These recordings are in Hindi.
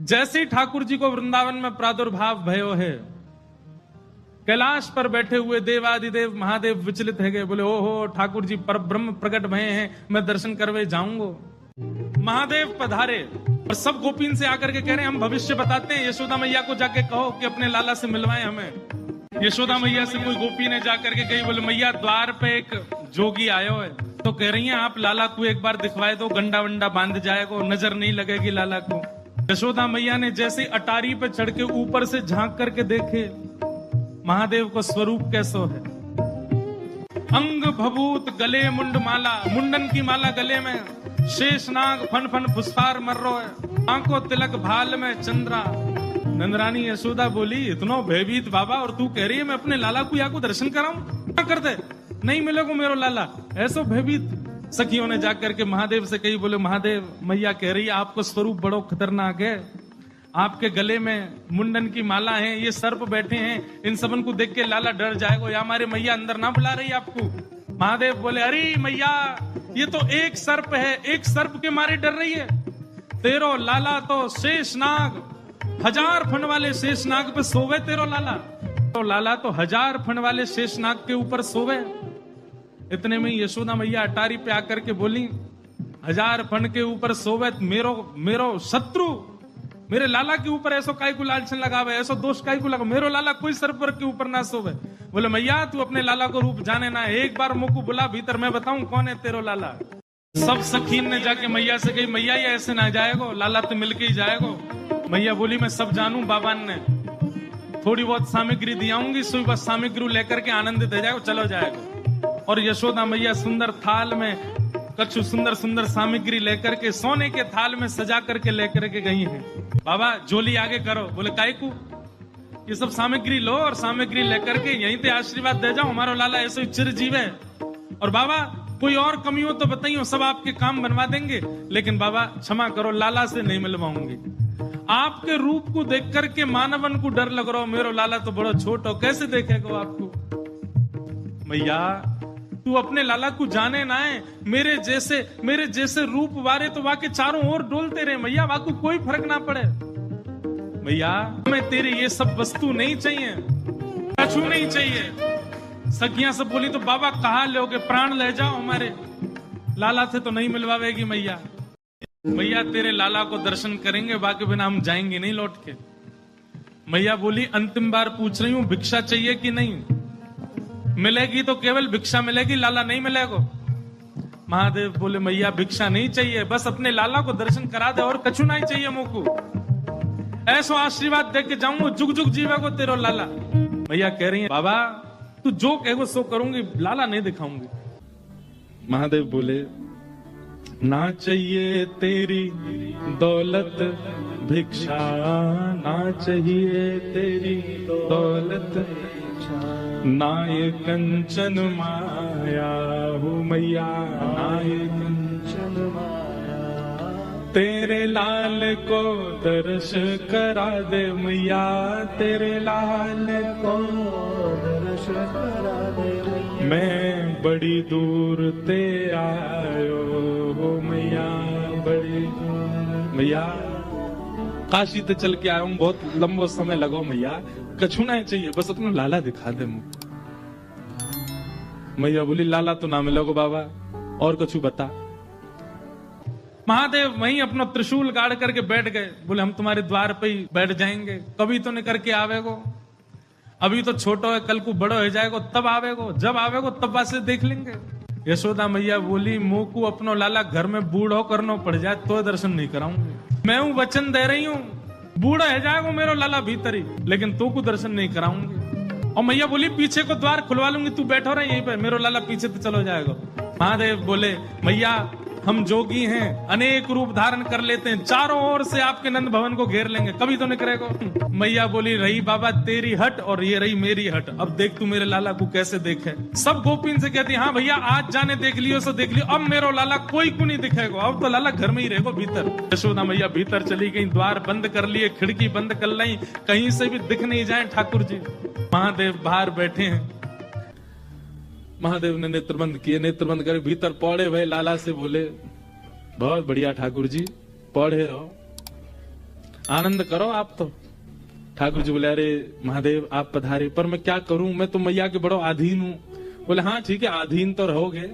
जैसे ही ठाकुर जी को वृंदावन में प्रादुर्भाव भयो है, कैलाश पर बैठे हुए देवादिदेव महादेव विचलित है गए। बोले ओहो ठाकुर जी पर ब्रह्म प्रकट भये हैं, मैं दर्शन करवे जाऊंगा। महादेव पधारे और सब गोपीन से आकर के कह रहे हैं हम भविष्य बताते हैं, यशोदा मैया को जाके कहो कि अपने लाला से मिलवाए हमें। यशोदा मैया से कोई गोपी ने जाकर के कही, बोले मैया द्वार पे एक जोगी आयो है, तो कह रही हैं आप लाला को एक बार दिखवाए दो, गंडा वंडा बांध जाएगा, नजर नहीं लगेगी लाला को। यशोदा मैया ने जैसे अटारी पे चढ़ के ऊपर से झांक करके देखे महादेव को स्वरूप कैसो है। अंग भभूत गले मुंड माला, मुंडन की माला गले में, शेषनाग फन फन फुसफार मर्रो है, आंखों तिलक भाल में चंद्रा। नंदरानी यशोदा बोली इतना भयभीत बाबा, और तू कह रही है मैं अपने लाला को या को दर्शन कराऊं, क्या कर दे, नहीं मिलेगा मेरो लाला, ऐसो भयभीत। सखियों ने जाकर के महादेव से कही, बोले महादेव मैया कह रही है आपका स्वरूप बड़ो खतरनाक है, आपके गले में मुंडन की माला है, ये सर्प बैठे हैं, इन सबन को देख के लाला डर जाएगा, या हमारे मैया अंदर ना बुला रही आपको। महादेव बोले अरे मैया ये तो एक सर्प है, एक सर्प के मारे डर रही है, तेरो लाला तो शेषनाग, 1000 फण वाले शेषनाग पे सोवे तेरो लाला, तो लाला तो 1000 फण वाले शेषनाग के ऊपर सोवे। इतने में यशोदा मैया अटारी पे आकर के बोली 1000 फण के ऊपर सोवे मेरो शत्रु मेरे लाला के ऊपर ऐसो काय को लालचन लगावे, ऐसो दोष काय को लगा, मेरो लाला कोई सर्पर के ऊपर ना सोवे। बोले मैया तू अपने लाला को रूप जाने ना, एक बार मुझको बुला भीतर, मैं बताऊं कौन है तेरो लाला। सब सखीन ने जाके मैया से कही मैया ये ऐसे ना जाएगो, लाला तो मिलके ही जाएगो। मैया बोली मैं सब जानू, बाबा ने थोड़ी बहुत सामग्री दियाऊंगी, सुई बस सामग्री लेकर के आनंदित हो जाएगो, चलो जाएगो। और यशोदा मैया सुंदर थाल में कछु सुंदर सुंदर सामग्री लेकर के सोने के थाल में सजा करके लेकर के गई हैं। बाबा जोली आगे करो। बोले काय को, ये सब सामग्री लो और सामग्री लेकर के यहीं पे आशीर्वाद दे जाओ, हमारा लाला ऐसे चिरजीव है। और बाबा कोई और कमी हो तो बताइए, सब आपके काम बनवा देंगे, लेकिन बाबा क्षमा करो लाला से नहीं मिलवाऊंगी। आपके रूप को देख करके मानवन को डर लग रहा हो, मेरो लाला तो बड़ा छोट हो, कैसे देखेगा आपको। मैया तू अपने लाला को जाने ना है, मेरे जैसे रूप वारे तो वाके चारों ओर डोलते रहे मैया, वाको कोई फर्क ना पड़े। मैया हमें तेरे ये सब वस्तु नहीं चाहिए, कछु नहीं चाहिए। सखियां सब बोली तो बाबा कहाँ लोगे, प्राण ले जाओ हमारे, लाला थे तो नहीं मिलवावेगी मैया। मैया तेरे लाला को दर्शन करेंगे, बाकी बिना हम जाएंगे नहीं लौट के। मैया बोली अंतिम बार पूछ रही हूं भिक्षा चाहिए कि नहीं, मिलेगी तो केवल भिक्षा मिलेगी, लाला नहीं मिलेगा। महादेव बोले मैया भिक्षा नहीं चाहिए, बस अपने लाला को दर्शन करा दे और कछु नहीं चाहिए मुझको, ऐसो आशीर्वाद दे के जाऊंगा, जुग जुग जीवेगो तेरो लाला। मैया कह रही है बाबा तू जो कहेगो सो करूंगी, लाला नहीं दिखाऊंगी। महादेव बोले ना चाहिए तेरी दौलत भिक्षा, ना चाहिए तेरी दौलत ना ये कंचन माया हो मैया, ना ये कंचन माया। तेरे लाल को दर्श करा दे मैया, तेरे लाल को दर्श करा दे मैया। मैं बड़ी दूर ते आयो हो मैया, बड़ी दूर मैया, काशी ते चल के आया हूँ, बहुत लंबा समय लगो मैया, कछु नहीं चाहिए, बस अपना लाला दिखा दे मुझे। मैया बोली लाला तो ना मिलोगे बाबा, और कछु बता। महादेव वहीं अपना त्रिशूल गाड़ करके बैठ गए। बोले हम तुम्हारे द्वार पे ही बैठ जाएंगे, कभी तो नहीं करके आवेगो, अभी तो छोटो है, कल को बड़ो हो जाएगो तब आवेगो, जब आवेगो तब वासे देख लेंगे। यशोदा मैया बोली मुंह को अपनो लाला घर में बूढ़ो करना पड़ जाए तो दर्शन नहीं कराऊंगी। मैं हूं वचन दे रही हूं, बूढ़ा है जाएगो मेरो लाला भीतर ही, लेकिन तो को दर्शन नहीं कराऊंगी। और मैया बोली पीछे को द्वार खुलवा लूंगी, तू बैठो रहे यहीं पे, मेरो लाला पीछे तो चलो जाएगा। महादेव बोले मैया हम जोगी हैं, अनेक रूप धारण कर लेते हैं, चारों ओर से आपके नंद भवन को घेर लेंगे, कभी तो नहीं करेगा। मैया बोली रही बाबा तेरी हट और ये रही मेरी हट, अब देख तू मेरे लाला को कैसे देखे। सब गोपीन से कहती हाँ भैया आज जाने देख लियो सो देख लियो, अब मेरो लाला कोई को नहीं दिखेगा, अब तो लाला घर में ही रहेगा भीतर। यशोदा मैया भीतर चली गई, द्वार बंद कर लिए, खिड़की बंद कर ली, कहीं से भी दिख नहीं जाए ठाकुर जी। महादेव बाहर बैठे हैं। महादेव ने नेत्रबंद किए, नेत्रबंद कर भीतर पौड़े भय लाला से बोले बहुत बढ़िया ठाकुर जी, पढ़े रहो। आनंद करो आप तो। ठाकुर जी बोले, अरे महादेव आप पधारे, पर मैं क्या करूं, मैं तो मैया के बड़ो अधीन हूं। बोले हाँ ठीक है, अधीन तो रहोगे,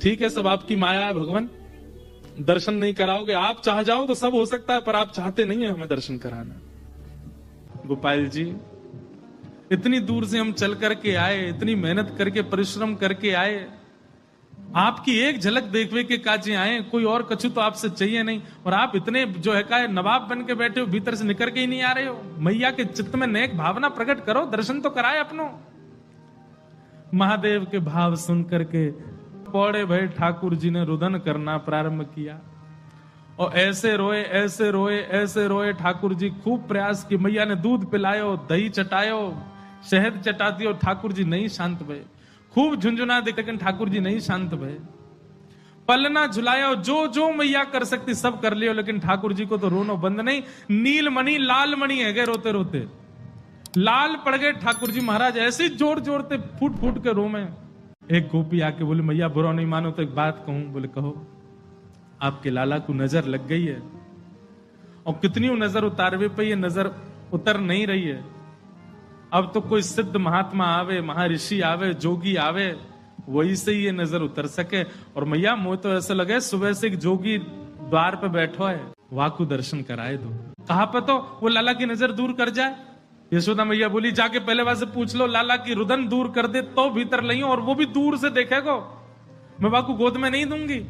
ठीक है, सब आपकी माया है भगवान, दर्शन नहीं कराओगे, आप चाह जाओ तो सब हो सकता है, पर आप चाहते नहीं है हमें दर्शन कराना। गोपाल जी इतनी दूर से हम चल करके आए, इतनी मेहनत करके परिश्रम करके आए, आपकी एक झलक देखवे के काजे आए, कोई और कछु तो आपसे चाहिए नहीं, और आप इतने जो है का नवाब बन के बैठे हो, भीतर से निकल के ही नहीं आ रहे हो। मैया के चित्त में नेक भावना प्रकट करो, दर्शन तो कराए अपनो। महादेव के भाव सुन करके पौड़े भय ठाकुर जी ने रुदन करना प्रारंभ किया, और ऐसे रोए ऐसे रोए ऐसे रोए। ठाकुर जी खूब प्रयास की, मैया ने दूध पिलायो, दही चटायो, शहद चटा दियो, ठाकुर जी नहीं शांत भये। खूब झुंझुना दे, लेकिन ठाकुर जी नहीं शांत भये। पलना झुलायो, जो जो मैया कर सकती सब कर लियो, लेकिन ठाकुर जी को तो रोनो बंद नहीं। नीलमणि लाल मणि है गए रोते रोते, लाल पड़ गए ठाकुर जी महाराज, ऐसे जोर जोरते फूट फूट के रो में। एक गोपी आके बोले, मैया बुरा नहीं मानो तो एक बात कहूं। बोले कहो। आपके लाला को नजर लग गई है, और कितनी नजर उतारवे पे ये नजर उतर नहीं रही है। अब तो कोई सिद्ध महात्मा आवे, महर्षि आवे, जोगी आवे, वही से ये नजर उतर सके। और मैया मुझे तो ऐसा लगे सुबह से एक जोगी द्वार पे बैठो है, वहां को दर्शन कराए दो। कहां पे तो वो लाला की नजर दूर कर जाए। यशोदा मैया बोली, जाके पहले वहां से पूछ लो, लाला की रुदन दूर कर दे तो भीतर लइयो, और वो भी दूर से देखेगो, मैं वहां को गोद में नहीं दूंगी।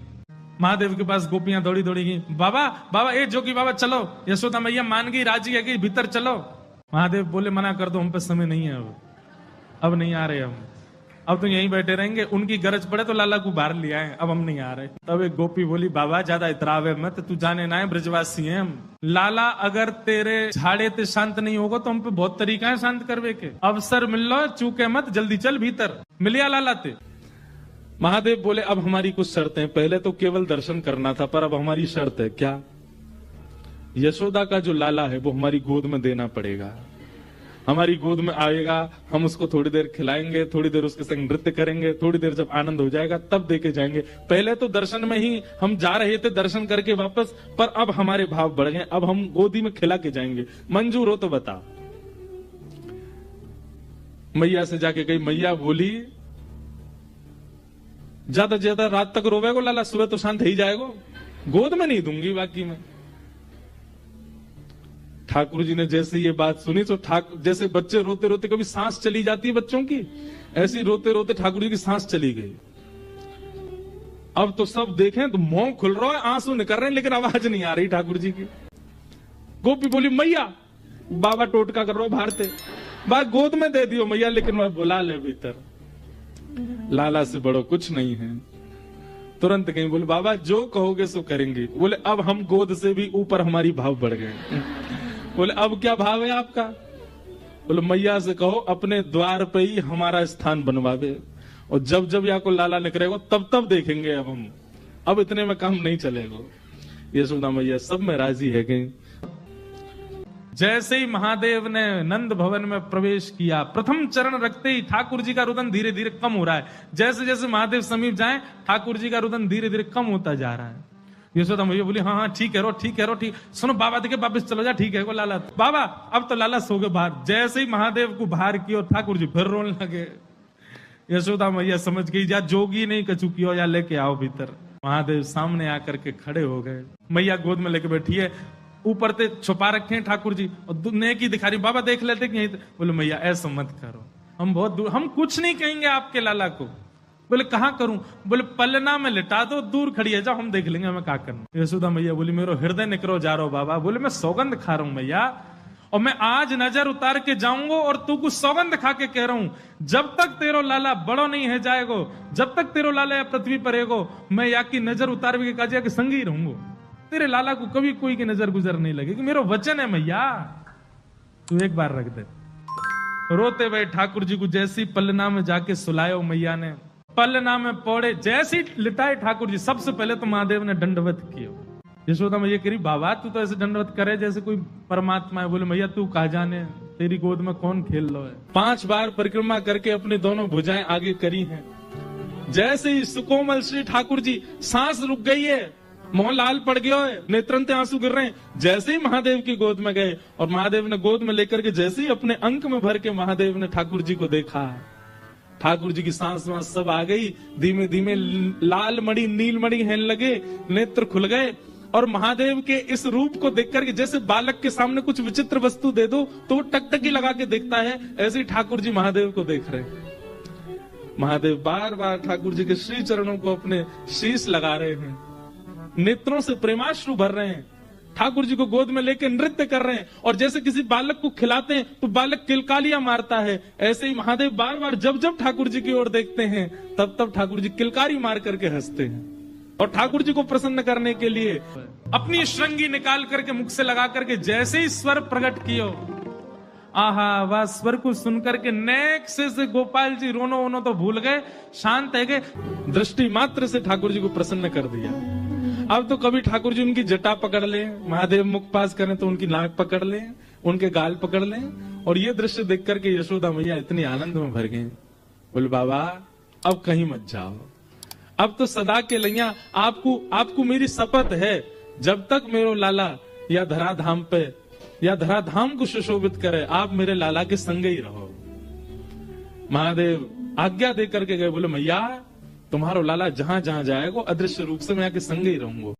महादेव के पास गोपियां दौड़ी दौड़ी गई, बाबा बाबा ए जोगी बाबा चलो। यशोदा मैया मान गई, राजी है कि भीतर चलो। महादेव बोले, मना कर दो, हम पे समय नहीं है, अब नहीं आ रहे हम, अब तो यहीं बैठे रहेंगे, उनकी गरज पड़े तो लाला को बाहर ले आए, अब हम नहीं आ रहे। तब एक गोपी बोली, बाबा ज्यादा इतरावे मत, तू जाने ना है ब्रजवासी है हम। लाला अगर तेरे झाड़े ते शांत नहीं होगा तो हम पे बहुत तरीका है शांत करवे के। अवसर मिल लो, चूके मत, जल्दी चल भीतर। मिलिया लाला ते। महादेव बोले, अब हमारी कुछ शर्तें, पहले तो केवल दर्शन करना था, पर अब हमारी शर्त है। क्या? यशोदा का जो लाला है वो हमारी गोद में देना पड़ेगा। हमारी गोद में आएगा, हम उसको थोड़ी देर खिलाएंगे, थोड़ी देर उसके संग नृत्य करेंगे, थोड़ी देर जब आनंद हो जाएगा तब देके जाएंगे। पहले तो दर्शन में ही हम जा रहे थे, दर्शन करके वापस, पर अब हमारे भाव बढ़ गए, अब हम गोदी में खिला के जाएंगे। मंजूर हो तो बता। मैया से जाके गई, मैया बोली, ज्यादा ज्यादा रात तक रोवेगो लाला, सुबह तो शांत ही जाएगो, गोद में नहीं दूंगी बाकी में। ठाकुर जी ने जैसे ये बात सुनी तो जैसे बच्चे रोते रोते कभी सांस चली जाती है बच्चों की, ऐसी रोते रोते ठाकुर जी की सांस चली गई। अब तो सब देखें तो मुंह खुल रहा है, आंसू निकल रहे हैं, लेकिन आवाज नहीं आ रही ठाकुर जी की। गोपी बोली, मैया, बाबा टोटका कर रहा बाहर से, बात गोद में दे दियो मैया, लेकिन मैं बुला ले भीतर, लाला से बड़ो कुछ नहीं है। तुरंत कहीं बोले, बाबा जो कहोगे सो करेंगे। बोले, अब हम गोद से भी ऊपर हमारी भाव बढ़ गए। बोले, अब क्या भाव है आपका? बोले, मैया से कहो अपने द्वार पे ही हमारा स्थान बनवावे, और जब जब या को लाला निकलेगा तब तब देखेंगे, अब हम, अब इतने में काम नहीं चलेगा। यशोदा मैया सब में राजी है गई। जैसे ही महादेव ने नंद भवन में प्रवेश किया, प्रथम चरण रखते ही ठाकुर जी का रुदन धीरे धीरे कम हो रहा है। जैसे जैसे महादेव समीप जाएं, ठाकुर जी का रुदन धीरे धीरे कम होता जा रहा है। यशोदा मैया बोली, हाँ हाँ ठीक है रो, ठीक है रो, ठीक। सुनो बाबा देखे वापस चलो जा, ठीक है वो लाला, बाबा अब तो लाला सो गए बाहर। जैसे ही महादेव को बाहर किया, ठाकुर जी फिर रोने लगे। यशोदा मैया समझ गई, जा जोगी नहीं कछु कियो, या लेके आओ भीतर। महादेव सामने आकर के खड़े हो गए, मैया गोद में लेके बैठी है, ऊपर ते छुपा रखे हैं ठाकुर जी, और नेकी दिखा रही। बाबा देख लेते कि बोले, मैया ऐसा मत करो, हम बहुत दूर, हम कुछ नहीं कहेंगे आपके लाला को। बोले, कहां करूं? बोले, पलना में लिटा दो, दूर खड़ी है, जाओ हम देख लेंगे हमें क्या करना। यशोदा मैया बोली, मेरा हृदय निकरो जा रहा हो बाबा। बोले, मैं सौगंध खा रहा हूं मैया, और मैं आज नजर उतार के जाऊंगा, और तू कुछ सौगंध खा के कह रहा हूं, जब तक तेरो लाला बड़ो नहीं है जाएगो, जब तक तेरो लाला पृथ्वी पर रहेगो, मैं या की नजर उतार के काजिया के संग ही रहूंगा। तेरे लाला को कभी कोई की नजर गुजर नहीं लगेगी, मेरा वचन है मैया, तू एक बार रख दे। रोते हुए ठाकुर जी को जैसी पलना में जाके सुलायो मैया ने, पलना में पौड़े जैसी लिटाए ठाकुर जी, सबसे पहले तो महादेव ने दंडवत किया। यशोदा मैया कह रही, बाबा तू तो ऐसे दंडवत करे जैसे कोई परमात्मा है। बोले, मैया तू कहा जाने, तेरी गोद में कौन खेल लो है। 5 बार परिक्रमा करके अपनी दोनों भुजाएं आगे करी हैं। जैसे ही सुकोमल श्री ठाकुर जी, सांस रुक गई है, मोहन लाल पड़ गया है, नेत्रंते आंसू गिर रहे हैं। जैसे ही महादेव की गोद में गए और महादेव ने गोद में लेकर के जैसे ही अपने अंक में भर के महादेव ने ठाकुर जी को देखा, ठाकुर जी की सांस वांस सब आ गई, धीमे धीमे लाल मणि नील मणि हेन लगे, नेत्र खुल गए। और महादेव के इस रूप को देख करके जैसे बालक के सामने कुछ विचित्र वस्तु दे दो तो वो टकटकी लगा के देखता है, ऐसे ही ठाकुर जी महादेव को देख रहे हैं। महादेव बार बार ठाकुर जी के श्री चरणों को अपने शीश लगा रहे हैं, नेत्रों से प्रेमाश्रु भर रहे हैं, ठाकुर जी को गोद में लेकर नृत्य कर रहे हैं। और जैसे किसी बालक को खिलाते हैं तो बालक किलकालियां मारता है, ऐसे ही महादेव बार बार जब जब ठाकुर जी की ओर देखते हैं तब तब ठाकुर जी किलकारी मार करके हंसते हैं। और ठाकुर जी को प्रसन्न करने के लिए अपनी श्रृंगी निकाल करके मुख से लगा करके जैसे ही स्वर प्रकट कियो, आहा, वह स्वर को सुनकर के नेक से गोपाल जी रोनो वोनो तो भूल गए, शांत है गए, दृष्टि मात्र से ठाकुर जी को प्रसन्न कर दिया। अब तो कभी ठाकुर जी उनकी जटा पकड़ ले, महादेव मुख पास करें तो उनकी नाक पकड़ ले, उनके गाल पकड़ ले। और ये दृश्य देख करके यशोदा मैया इतनी आनंद में भर गई, बोले बाबा अब कहीं मत जाओ, अब तो सदा के लैया आपको मेरी शपथ है, जब तक मेरो लाला या धराधाम पे या धराधाम को सुशोभित करे आप मेरे लाला के संग ही रहो। महादेव आज्ञा दे करके गए, बोले मैया तुम्हारो लाला जहां जहां जाएगा अदृश्य रूप से मैं आके संग ही रहूंगा।